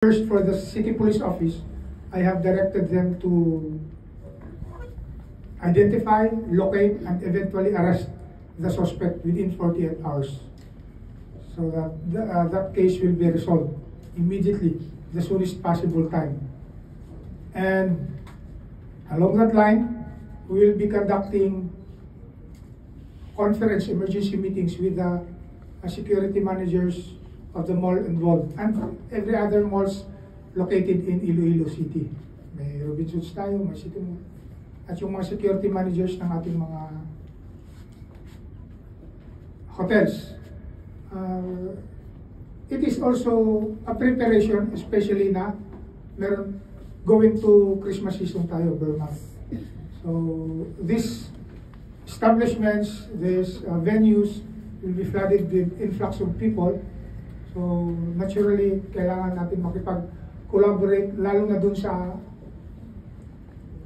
First, for the City Police Office, I have directed them to identify, locate, and eventually arrest the suspect within 48 hours. So that that case will be resolved immediately, the soonest possible time. And along that line, we will be conducting conference emergency meetings with the security managers of the mall involved and every other malls located in Iloilo City. May Robinsons tayo, may City Mall. At yung mga security managers ng ating mga hotels. It is also a preparation, especially na meron going to Christmas season tayo, Burma. So these establishments, these venues will be flooded with influx of people. So naturally, kailangan natin makipag-collaborate lalo na dun sa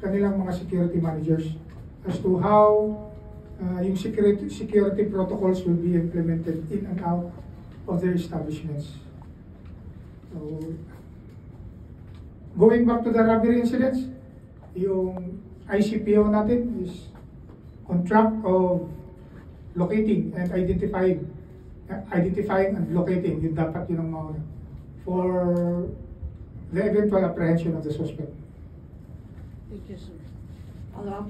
kanilang mga security managers as to how yung security protocols will be implemented in and out of their establishments. So, going back to the robbery incidents, yung ICPO natin is on track of locating and identifying and locating, yung dapat yun ang mauna for the eventual apprehension of the suspect. Thank you, sir.